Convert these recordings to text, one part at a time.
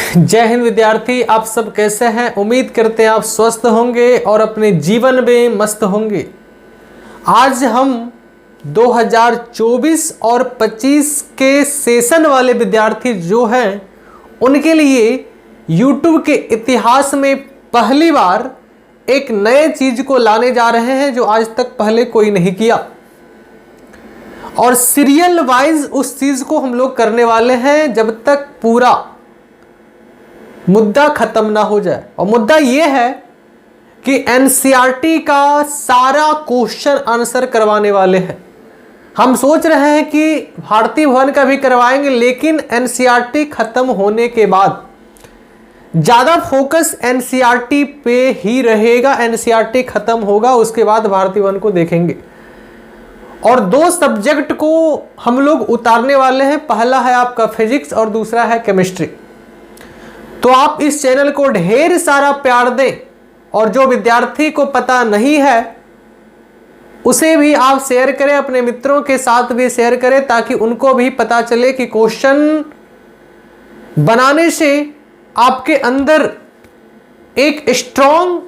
जय हिंद विद्यार्थी, आप सब कैसे हैं। उम्मीद करते हैं आप स्वस्थ होंगे और अपने जीवन में मस्त होंगे। आज हम 2024 और 25 के सेशन वाले विद्यार्थी जो हैं उनके लिए YouTube के इतिहास में पहली बार एक नए चीज को लाने जा रहे हैं जो आज तक पहले कोई नहीं किया, और सीरियल वाइज उस चीज को हम लोग करने वाले हैं जब तक पूरा मुद्दा खत्म ना हो जाए। और मुद्दा यह है कि एनसीईआरटी का सारा क्वेश्चन आंसर करवाने वाले हैं। हम सोच रहे हैं कि भारतीय भवन का भी करवाएंगे, लेकिन एनसीईआरटी खत्म होने के बाद ज्यादा फोकस एनसीईआरटी पे ही रहेगा। एनसीईआरटी खत्म होगा, उसके बाद भारतीय भवन को देखेंगे। और दो सब्जेक्ट को हम लोग उतारने वाले हैं, पहला है आपका फिजिक्स और दूसरा है केमिस्ट्री। तो आप इस चैनल को ढेर सारा प्यार दें, और जो विद्यार्थी को पता नहीं है उसे भी आप शेयर करें, अपने मित्रों के साथ भी शेयर करें, ताकि उनको भी पता चले कि क्वेश्चन बनाने से आपके अंदर एक स्ट्रॉन्ग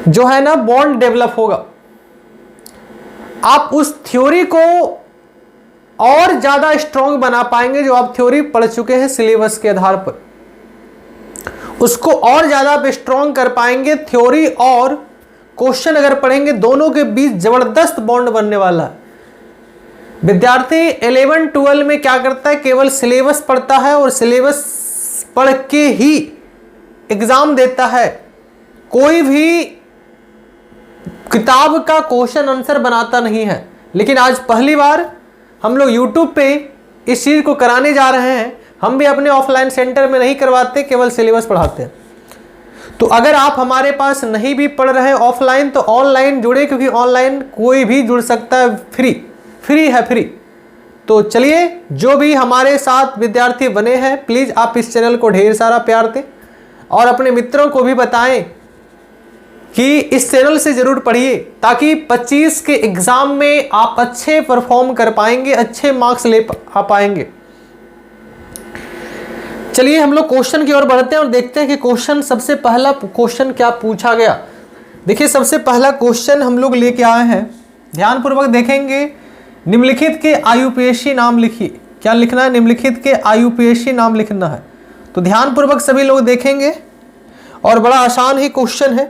जो है ना बॉन्ड डेवलप होगा। आप उस थ्योरी को और ज्यादा स्ट्रॉन्ग बना पाएंगे। जो आप थ्योरी पढ़ चुके हैं सिलेबस के आधार पर, उसको और ज्यादा आप स्ट्रॉन्ग कर पाएंगे। थ्योरी और क्वेश्चन अगर पढ़ेंगे, दोनों के बीच जबरदस्त बॉन्ड बनने वाला है। विद्यार्थी 11-12 में क्या करता है, केवल सिलेबस पढ़ता है और सिलेबस पढ़ के ही एग्जाम देता है। कोई भी किताब का क्वेश्चन आंसर बनाता नहीं है। लेकिन आज पहली बार हम लोग YouTube पे इस चीज को कराने जा रहे हैं। हम भी अपने ऑफलाइन सेंटर में नहीं करवाते, केवल सिलेबस पढ़ाते हैं। तो अगर आप हमारे पास नहीं भी पढ़ रहे हैं ऑफलाइन, तो ऑनलाइन जुड़े, क्योंकि ऑनलाइन कोई भी जुड़ सकता है। फ्री है, फ्री। तो चलिए, जो भी हमारे साथ विद्यार्थी बने हैं, प्लीज आप इस चैनल को ढेर सारा प्यार दें और अपने मित्रों को भी बताएं कि इस चैनल से जरूर पढ़िए, ताकि 25 के एग्जाम में आप अच्छे परफॉर्म कर पाएंगे, अच्छे मार्क्स ले पाएंगे। चलिए हम लोग क्वेश्चन की ओर बढ़ते हैं और देखते हैं कि क्वेश्चन, सबसे पहला क्वेश्चन क्या पूछा गया। देखिए, सबसे पहला क्वेश्चन हम लोग लेके आए हैं, ध्यानपूर्वक देखेंगे। निम्नलिखित के आयुपेशी नाम लिखिए। क्या लिखना है? निम्नलिखित के आयुपेशी नाम लिखना है। तो ध्यानपूर्वक सभी लोग देखेंगे, और बड़ा आसान ही क्वेश्चन है।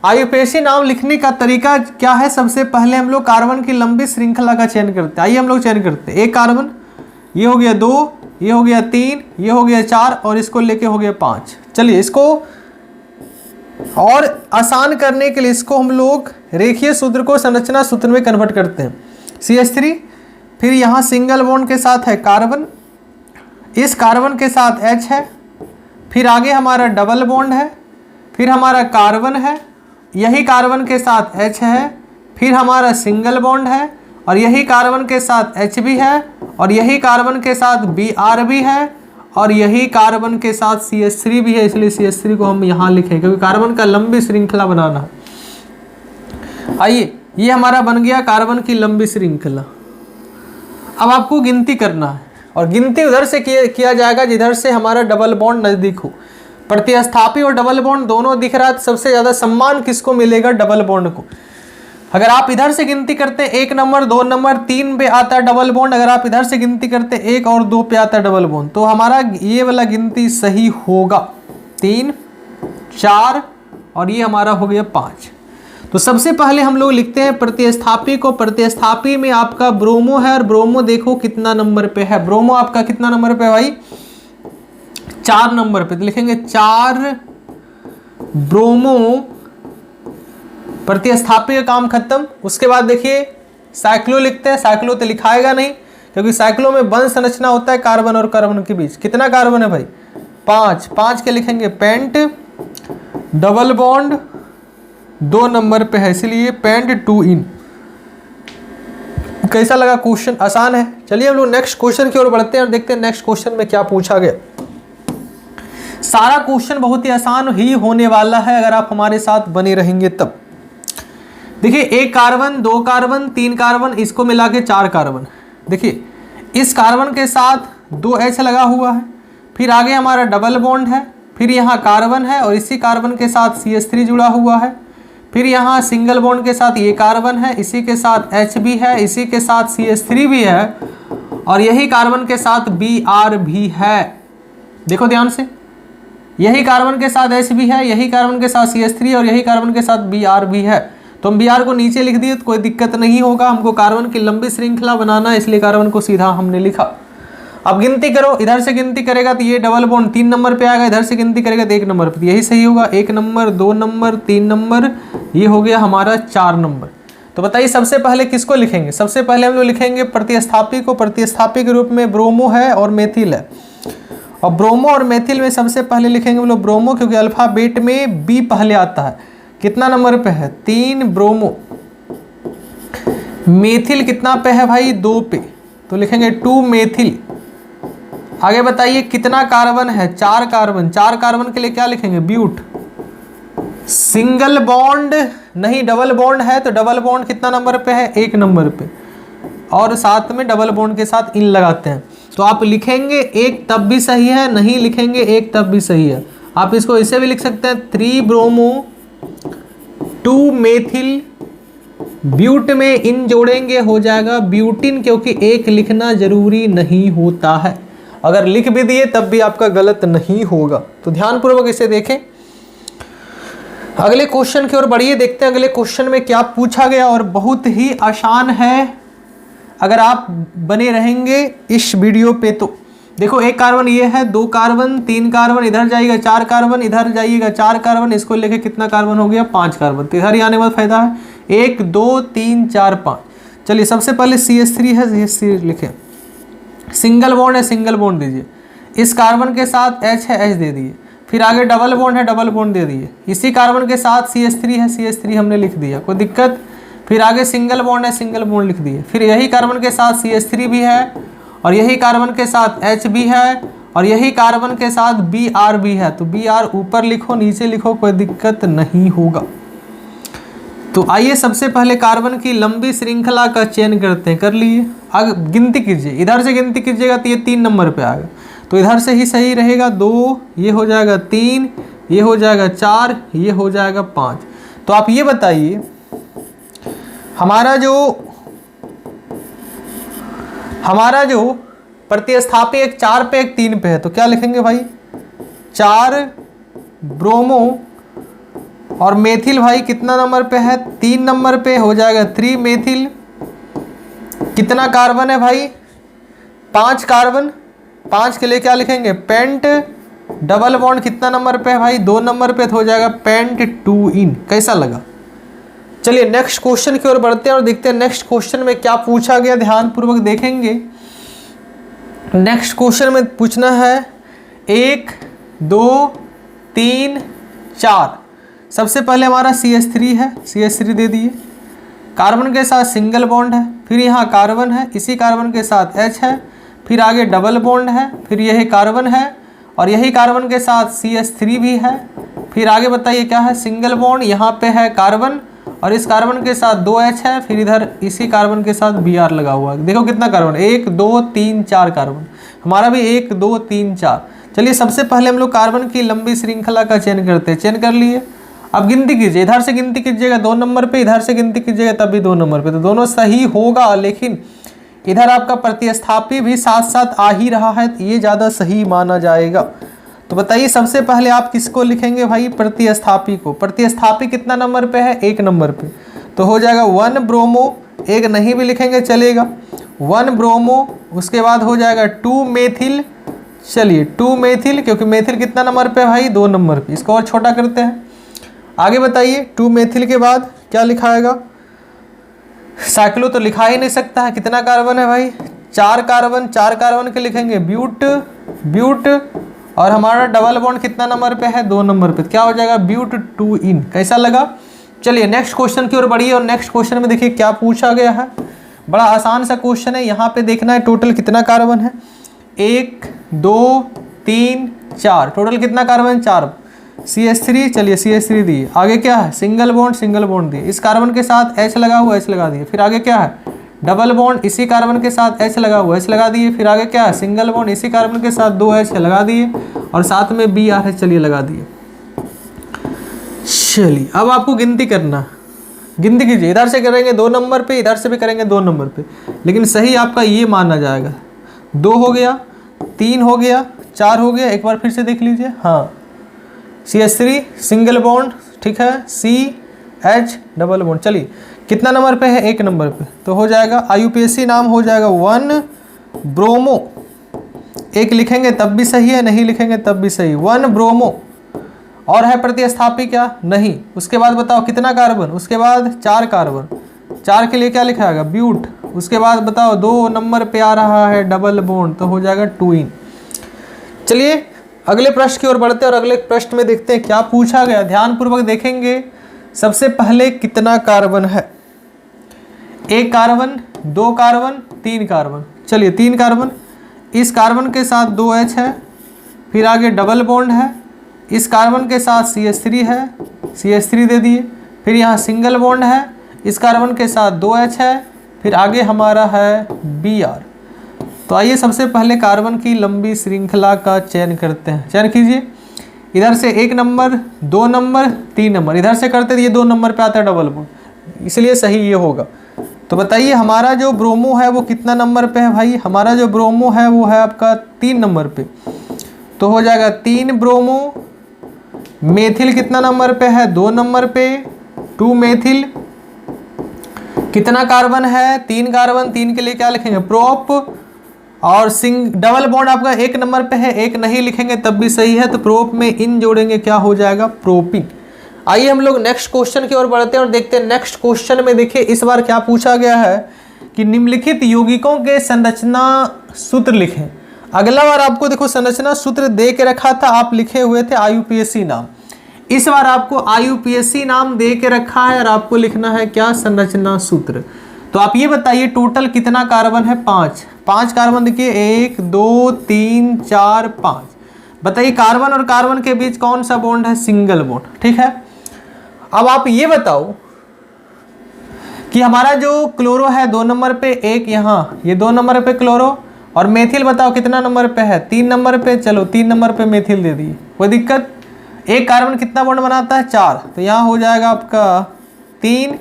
आयुपेशी नाम लिखने का तरीका क्या है? सबसे पहले हम लोग कार्बन की लंबी श्रृंखला का चयन करते हैं। आइए हम लोग चयन करते हैं। एक कार्बन, ये हो गया 2, ये हो गया 3, ये हो गया 4, और इसको लेके हो गया 5। चलिए, इसको और आसान करने के लिए इसको हम लोग रेखीय सूत्र को संरचना सूत्र में कन्वर्ट करते हैं। CH3, फिर यहाँ सिंगल बॉन्ड के साथ है कार्बन, इस कार्बन के साथ H है, फिर आगे हमारा डबल बॉन्ड है, फिर हमारा कार्बन है, यही कार्बन के साथ H है, फिर हमारा सिंगल बॉन्ड है, और यही कार्बन के साथ H भी है, और यही कार्बन के साथ Br भी है, और यही कार्बन के साथ CH3 भी है। इसलिए CH3 को हम यहाँ लिखें, क्योंकि कार्बन का लंबी श्रृंखला बनाना है। आइए, ये हमारा बन गया कार्बन की लंबी श्रृंखला। अब आपको गिनती करना है, और गिनती उधर से किया जाएगा जिधर से हमारा डबल बॉन्ड नजदीक हो। प्रतिस्थापी और डबल बॉन्ड दोनों दिख रहा है, तो सबसे ज्यादा सम्मान किसको मिलेगा? डबल बॉन्ड को। अगर आप इधर से गिनती करते हैं 1 नंबर, 2 नंबर, 3 पे आता है डबल बॉन्ड। अगर आप इधर से गिनती करते हैं 1 और 2 पे आता है डबल बॉन्ड, तो हमारा ये वाला गिनती सही होगा। 3, 4, और ये हमारा हो गया 5। तो सबसे पहले हम लोग लिखते हैं प्रतिस्थापी को। प्रतिस्थापी में आपका ब्रोमो है, और ब्रोमो देखो कितना नंबर पे है। ब्रोमो आपका कितना नंबर पे है भाई? 4 नंबर पे। तो लिखेंगे 4 ब्रोमो। प्रतिस्थापी का काम खत्म। उसके बाद देखिए साइक्लो लिखते हैं। साइक्लो तो लिखाएगा नहीं, क्योंकि साइक्लो में बंध संरचना होता है कार्बन और कार्बन के बीच। कितना कार्बन है भाई? 5 के लिखेंगे पेंट। डबल बॉन्ड 2 नंबर पे है, इसलिए पेंट 2 इन। कैसा लगा क्वेश्चन? आसान है। चलिए हम लोग नेक्स्ट क्वेश्चन की ओर बढ़ते हैं और देखते हैं नेक्स्ट क्वेश्चन में क्या पूछा गया। सारा क्वेश्चन बहुत ही आसान ही होने वाला है अगर आप हमारे साथ बने रहेंगे तब। देखिए, 1 कार्बन, 2 कार्बन, 3 कार्बन, इसको मिला के 4 कार्बन। देखिए, इस कार्बन के साथ 2 H लगा हुआ है, फिर आगे हमारा डबल बॉन्ड है, फिर यहाँ कार्बन है और इसी कार्बन के साथ CH3 जुड़ा हुआ है, फिर यहाँ सिंगल बॉन्ड के साथ ये कार्बन है, इसी के साथ H भी है, इसी के साथ CH3 भी है और यही कार्बन के साथ Br भी है। देखो ध्यान से, यही कार्बन के साथ H भी है, यही कार्बन के साथ CH3 और यही कार्बन के साथ Br भी है। तो हम Br को नीचे लिख दिए तो कोई दिक्कत नहीं होगा, हमको कार्बन की लंबी श्रृंखला बनाना है इसलिए कार्बन को सीधा हमने लिखा। अब गिनती करो, इधर से गिनती करेगा तो ये डबल बॉन्ड 3 नंबर पे आएगा, इधर से गिनती करेगा तो 1 नंबर पे, यही सही होगा। 1 नंबर, 2 नंबर, 3 नंबर, ये हो गया हमारा 4 नंबर। तो बताइए सबसे पहले किसको लिखेंगे? सबसे पहले हम लोग लिखेंगे प्रतिस्थापी को। प्रतिस्थापी के रूप में ब्रोमो है और मेथिल है, और ब्रोमो और मेथिल में सबसे पहले लिखेंगे हम लोग ब्रोमो, क्योंकि अल्फाबेट में बी पहले आता है। कितना नंबर पे है? 3 ब्रोमो। मेथिल कितना पे है भाई? 2 पे, तो लिखेंगे 2 मेथिल। आगे बताइए कितना कार्बन है? 4 कार्बन। 4 कार्बन के लिए क्या लिखेंगे? ब्यूट। सिंगल बॉन्ड नहीं, डबल बॉन्ड है तो डबल बॉन्ड कितना नंबर पे है? 1 नंबर पे, और साथ में डबल बॉन्ड के साथ इन लगाते हैं। तो आप लिखेंगे 1 तब भी सही है, नहीं लिखेंगे 1 तब भी सही है। आप इसको इसे भी लिख सकते हैं 3 ब्रोमो 2 मेथिल, ब्यूट में इन जोड़ेंगे हो जाएगा ब्यूटिन, क्योंकि 1 लिखना जरूरी नहीं होता है। अगर लिख भी दिए तब भी आपका गलत नहीं होगा। तो ध्यानपूर्वक इसे देखें। अगले क्वेश्चन की ओर बढ़िए, देखते हैं अगले क्वेश्चन में क्या पूछा गया, और बहुत ही आसान है अगर आप बने रहेंगे इस वीडियो पे। तो देखो, 1 कार्बन ये है, 2 कार्बन, 3 कार्बन, इधर जाइएगा 4 कार्बन, इधर जाइएगा 4 कार्बन, इसको लेके कितना कार्बन हो गया? 5 कार्बन। तो इधर ही आने में फायदा है। 1 2 3 4 5। चलिए सबसे पहले CH3 है, CH3 लिखें। सिंगल बॉन्ड है, सिंगल बॉन्ड दीजिए। इस कार्बन के साथ H है, H दे दिए। फिर आगे डबल बॉन्ड है, डबल बॉन्ड दे दिए। इसी कार्बन के साथ CH3 है, CH3 हमने लिख दिया, कोई दिक्कत? फिर आगे सिंगल बॉन्ड है, सिंगल बॉन्ड लिख दिए। फिर यही कार्बन के साथ CH3 भी है, और यही कार्बन के साथ H भी है, और यही कार्बन के साथ Br भी है। तो Br ऊपर लिखो, नीचे लिखो, कोई दिक्कत नहीं होगा। तो आइए सबसे पहले कार्बन की लंबी श्रृंखला का चयन करते हैं। कर लिए? आगे गिनती कीजिए, इधर से गिनती कीजिएगा तो ये 3 नंबर पे आएगा, तो इधर से ही सही रहेगा। 2, ये हो जाएगा 3, ये हो जाएगा 4, ये हो जाएगा 5। तो आप ये बताइए, हमारा जो प्रतिस्थापी एक 4 पे एक 3 पे है, तो क्या लिखेंगे भाई? 4 ब्रोमो, और मेथिल भाई कितना नंबर पे है? 3 नंबर पे, हो जाएगा 3 मेथिल। कितना कार्बन है भाई? 5 कार्बन। 5 के लिए क्या लिखेंगे? पेंट। डबल बॉन्ड कितना नंबर पे है भाई? 2 नंबर पे, तो हो जाएगा पेंट 2 इन। कैसा लगा? चलिए नेक्स्ट क्वेश्चन की ओर बढ़ते हैं और देखते हैं नेक्स्ट क्वेश्चन में क्या पूछा गया। ध्यानपूर्वक देखेंगे। नेक्स्ट क्वेश्चन में पूछना है 1 2 3 4। सबसे पहले हमारा CH3 है, CH3 दे दिए। कार्बन के साथ सिंगल बॉन्ड है, फिर यहाँ कार्बन है, इसी कार्बन के साथ H है, फिर आगे डबल बॉन्ड है, फिर यही कार्बन है, और यही कार्बन के साथ CH3 भी है। फिर आगे बताइए क्या है? सिंगल बॉन्ड, यहाँ पे है कार्बन, और इस कार्बन के साथ 2H है, फिर इधर इसी कार्बन के साथ Br लगा हुआ है। देखो कितना कार्बन? 1 2 3 4 कार्बन। हमारा भी 1 2 3 4। चलिए सबसे पहले हम लोग कार्बन की लंबी श्रृंखला का चयन करते हैं। चयन कर लिए। अब गिनती कीजिए, इधर से गिनती कीजिएगा 2 नंबर पे, इधर से गिनती कीजिएगा तब भी 2 नंबर पे, तो दोनों सही होगा। लेकिन इधर आपका प्रतिस्थापी भी साथ साथ आ ही रहा है, तो ये ज़्यादा सही माना जाएगा। तो बताइए सबसे पहले आप किसको लिखेंगे भाई? प्रतिस्थापी को। प्रतिस्थापी कितना नंबर पे है? 1 नंबर पे, तो हो जाएगा 1 ब्रोमो। 1 नहीं भी लिखेंगे चलेगा, 1 ब्रोमो। उसके बाद हो जाएगा 2 मेथिल। चलिए 2 मेथिल, क्योंकि मेथिल कितना नंबर पे है भाई? 2 नंबर पे। इसको और छोटा करते हैं। आगे बताइए 2 मेथिल के बाद क्या लिखाएगा? साइक्लो तो लिखा ही नहीं सकता है। कितना कार्बन है भाई? 4 कार्बन। 4 कार्बन के लिखेंगे ब्यूट, ब्यूट, और हमारा डबल बॉन्ड कितना नंबर पे है? 2 नंबर पे। क्या हो जाएगा? ब्यूट 2 इन। कैसा लगा? चलिए नेक्स्ट क्वेश्चन की ओर बढ़िए, और नेक्स्ट क्वेश्चन में देखिए क्या पूछा गया है। बड़ा आसान सा क्वेश्चन है। यहाँ पे देखना है टोटल कितना कार्बन है। 1 2 3 4, टोटल कितना कार्बन? 4। CH3, चलिए CH3 दिए। आगे क्या है? सिंगल बॉन्ड, सिंगल बॉन्ड दिए। इस कार्बन के साथ H लगा हुआ, H लगा दिए। फिर आगे क्या है? डबल बॉन्ड इसी कार्बन के साथ H लगा हुआ, H लगा दिए। फिर आगे क्या है, सिंगल बॉन्ड इसी कार्बन के साथ 2 H लगा दिए और साथ में Br चलिए लगा दिए। चलिए अब आपको गिनती करना, गिनती कीजिए। इधर से करेंगे 2 नंबर पे, इधर से भी करेंगे 2 नंबर पे, लेकिन सही आपका ये माना जाएगा। 2 हो गया, 3 हो गया, 4 हो गया। एक बार फिर से देख लीजिए। हाँ, CH3 सिंगल बॉन्ड, ठीक है, CH डबल बॉन्ड। चलिए कितना नंबर पे है, 1 नंबर पे, तो हो जाएगा IUPAC नाम हो जाएगा 1 ब्रोमो। 1 लिखेंगे तब भी सही है, नहीं लिखेंगे तब भी सही। 1 ब्रोमो। और है प्रतिस्थापी क्या, नहीं। उसके बाद बताओ कितना कार्बन, उसके बाद 4 कार्बन, 4 के लिए क्या लिखा जाएगा, ब्यूट। उसके बाद बताओ 2 नंबर पे आ रहा है डबल बॉन्ड, तो हो जाएगा ट्विन। चलिए अगले प्रश्न की ओर बढ़ते हैं और अगले प्रश्न में देखते हैं क्या पूछा गया। ध्यानपूर्वक देखेंगे। सबसे पहले कितना कार्बन है, 1 कार्बन, 2 कार्बन, 3 कार्बन। चलिए 3 कार्बन, इस कार्बन के साथ 2 H है, फिर आगे डबल बॉन्ड है, इस कार्बन के साथ CH3 है, CH3 दे दिए। फिर यहाँ सिंगल बॉन्ड है, इस कार्बन के साथ 2 H है, फिर आगे हमारा है Br। तो आइए सबसे पहले कार्बन की लंबी श्रृंखला का चयन करते हैं। चयन कीजिए। इधर से 1 नंबर, 2 नंबर, 3 नंबर, इधर से करते तो ये 2 नंबर पे आता है डबल बॉन्ड, इसलिए सही ये होगा। तो बताइए हमारा जो ब्रोमो है वो कितना नंबर पे है भाई, हमारा जो ब्रोमो है वो है आपका 3 नंबर पे, तो हो जाएगा 3 ब्रोमो। मेथिल कितना नंबर पे है, 2 नंबर पे, 2 मेथिल। कितना कार्बन है, 3 कार्बन, 3 के लिए क्या लिखेंगे, प्रोप। और डबल बॉन्ड आपका 1 नंबर पे है, 1 नहीं लिखेंगे तब भी सही है, तो प्रोप में इन जोड़ेंगे, क्या हो जाएगा, प्रोपिन। आइए हम लोग नेक्स्ट क्वेश्चन की ओर बढ़ते हैं और देखते हैं नेक्स्ट क्वेश्चन में। देखिए इस बार क्या पूछा गया है कि निम्नलिखित यौगिकों के संरचना सूत्र लिखें। अगला बार आपको देखो संरचना सूत्र दे के रखा था, आप लिखे हुए थे IUPAC नाम। इस बार आपको IUPAC नाम दे के रखा है और आपको लिखना है क्या, संरचना सूत्र। तो आप ये बताइए टोटल कितना कार्बन है, 5 कार्बन। देखिए 1 2 3 4 5। बताइए कार्बन और कार्बन के बीच कौन सा बॉन्ड है, सिंगल बॉन्ड, ठीक है। अब आप ये बताओ कि हमारा जो क्लोरो है 2 नंबर पे, 1 यहाँ, ये 2 नंबर पे क्लोरो, और मेथिल बताओ कितना नंबर पे है, 3 नंबर पे। चलो 3 नंबर पे मेथिल दे दी, कोई दिक्कत। एक कार्बन कितना बॉन्ड बनाता है, 4, तो यहाँ हो जाएगा आपका 3,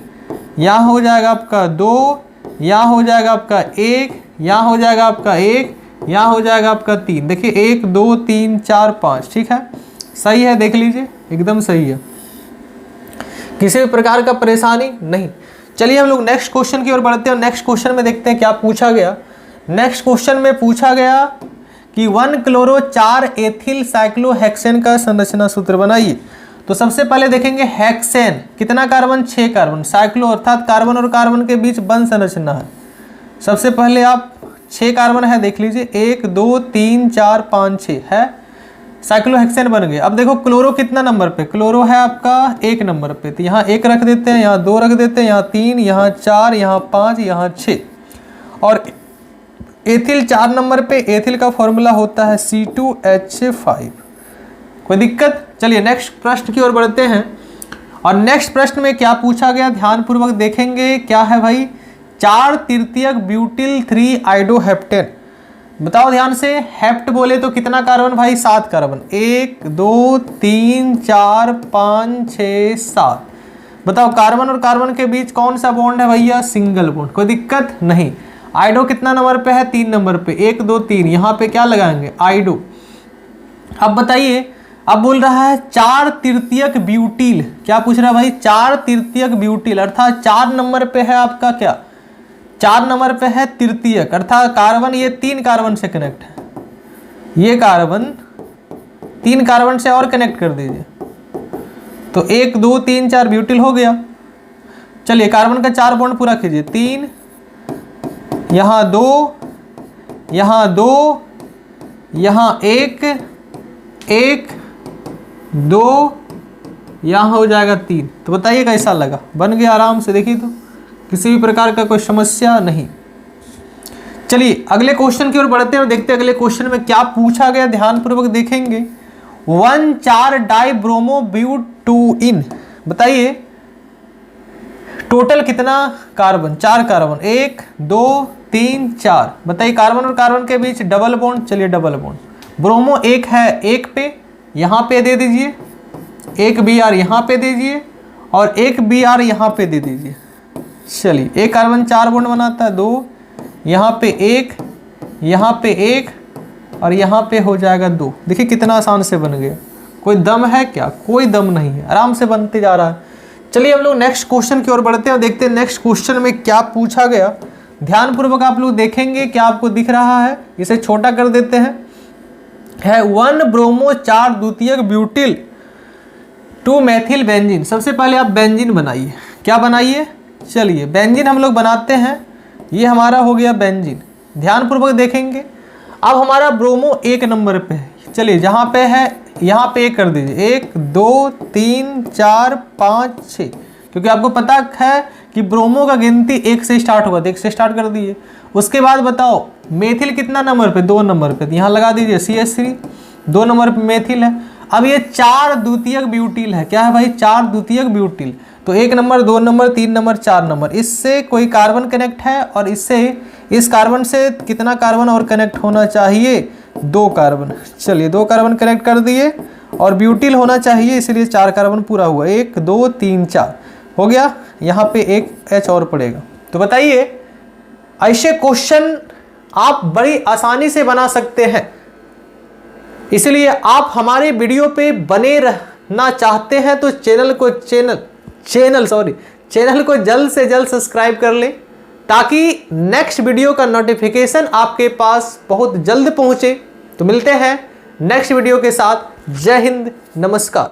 यहाँ हो जाएगा आपका 2, यहाँ हो जाएगा आपका 1, यहाँ हो जाएगा आपका 1, यहाँ हो जाएगा आपका 3। देखिए 1 2 3 4 5, ठीक है, सही है, देख लीजिए एकदम सही है, किसी भी प्रकार का परेशानी नहीं। चलिए हम लोग नेक्स्ट क्वेश्चन की ओर बढ़ते हैं और नेक्स्ट क्वेश्चन में देखते हैं क्या पूछा गया। नेक्स्ट क्वेश्चन में पूछा गया कि 1 क्लोरो 4 एथिल साइक्लोहेक्सेन का संरचना सूत्र बनाइए। तो सबसे पहले देखेंगे हेक्सेन, कितना कार्बन, 6 कार्बन। साइक्लो अर्थात कार्बन और कार्बन के बीच बंध संरचना है। सबसे पहले आप 6 कार्बन है, देख लीजिए 1 2 3 4 5 6 है, साइक्लोहेक्सेन बन गए। अब देखो क्लोरो कितना नंबर पे, क्लोरो है आपका 1 नंबर पे, तो यहाँ 1 रख देते हैं, यहाँ 2 रख देते हैं, यहाँ 3, यहाँ 4, यहाँ 5, यहाँ 6। और एथिल 4 नंबर पे, एथिल का फॉर्मूला होता है C2H5। कोई दिक्कत। चलिए नेक्स्ट प्रश्न की ओर बढ़ते हैं और नेक्स्ट प्रश्न में क्या पूछा गया ध्यानपूर्वक देखेंगे। क्या है भाई, 4 तृतीयक ब्यूटिल 3 आइडोहेप्टेन। बताओ ध्यान से, हेप्ट बोले तो कितना कार्बन भाई, 7 कार्बन। 1 2 3 4 5 6 7। बताओ कार्बन और कार्बन के बीच कौन सा बॉन्ड है भैया, सिंगल बॉन्ड। कोई दिक्कत नहीं। आइडो कितना नंबर पे है, 3 नंबर पे, 1 2 3, यहाँ पे क्या लगाएंगे, आइडो। अब बताइए, अब बोल रहा है 4 तृतीयक ब्यूटिल। क्या पूछ रहा है भाई, 4 तृतीयक ब्यूटिल, अर्थात 4 नंबर पे है आपका क्या, 4 नंबर पे है तृतीयक, अर्थात कार्बन ये 3 कार्बन से कनेक्ट है, ये कार्बन 3 कार्बन से और कनेक्ट कर दीजिए, तो 1 2 3 4 ब्यूटिल हो गया। चलिए कार्बन का 4 बॉन्ड पूरा कीजिए, 3, यहाँ 2, यहाँ 2, यहाँ 1 1 2, यहाँ हो जाएगा 3। तो बताइए कैसा लगा, बन गया आराम से, देखिए तो किसी भी प्रकार का कोई समस्या नहीं। चलिए अगले क्वेश्चन की ओर बढ़ते हैं और देखते हैं अगले क्वेश्चन में क्या पूछा गया, ध्यानपूर्वक देखेंगे। 1,4 डाइब्रोमो ब्यूट 2 इन। बताइए टोटल कितना कार्बन, 4 कार्बन, 1 2 3 4। बताइए कार्बन और कार्बन के बीच डबल बॉन्ड, चलिए डबल बॉन्ड। ब्रोमो एक है 1 पे, यहाँ पे दे दीजिए, एक Br यहाँ पे दीजिए और एक Br यहाँ पे दे दीजिए। चलिए एक कार्बन 4 बॉन्ड बनाता है, 2 यहाँ पे 1, यहाँ पे 1 और यहाँ पे हो जाएगा 2। देखिए कितना आसान से बन गया। कोई दम है क्या? कोई दम नहीं है, आराम से बनते जा रहा है। चलिए हम लोग नेक्स्ट क्वेश्चन की ओर बढ़ते हैं और देखते हैं नेक्स्ट क्वेश्चन में क्या पूछा गया। ध्यानपूर्वक आप लोग देखेंगे, क्या आपको दिख रहा है? इसे छोटा कर देते हैं। है 1 ब्रोमो 4 द्वितीयक ब्यूटिल 2 मेथिल बेंजीन। सबसे पहले आप बेंजीन बनाइए। क्या बनाइए? चलिए बेंजीन हम लोग बनाते हैं। ये हमारा हो गया बेंजीन। ध्यानपूर्वक देखेंगे। अब हमारा ब्रोमो 1 नंबर पे है। चलिए जहाँ पे है यहाँ पे 1 कर दीजिए, 1 2 3 4 5 6, क्योंकि आपको पता है कि ब्रोमो का गिनती 1 से स्टार्ट होगा, तो 1 से स्टार्ट कर दिए। उसके बाद बताओ मेथिल कितना नंबर पे? 2 नंबर पे, तो यहाँ लगा दीजिए CH3, 2 नंबर पे मेथिल है। अब ये 4 द्वितीयक ब्यूटिल है। क्या है भाई? 4 द्वितीयक ब्यूटिल। तो 1 नंबर 2 नंबर 3 नंबर 4 नंबर, इससे कोई कार्बन कनेक्ट है और इससे इस कार्बन से कितना कार्बन और कनेक्ट होना चाहिए? 2 कार्बन। चलिए 2 कार्बन कनेक्ट कर दिए और ब्यूटिल होना चाहिए, इसलिए 4 कार्बन पूरा हुआ। 1 2 3 4 हो गया। यहाँ पे एक H और पड़ेगा। तो बताइए ऐसे क्वेश्चन आप बड़ी आसानी से बना सकते हैं, इसलिए आप हमारे वीडियो पे बने रहना चाहते हैं तो चैनल को जल्द से जल्द सब्सक्राइब कर लें, ताकि नेक्स्ट वीडियो का नोटिफिकेशन आपके पास बहुत जल्द पहुंचे। तो मिलते हैं नेक्स्ट वीडियो के साथ। जय हिंद, नमस्कार।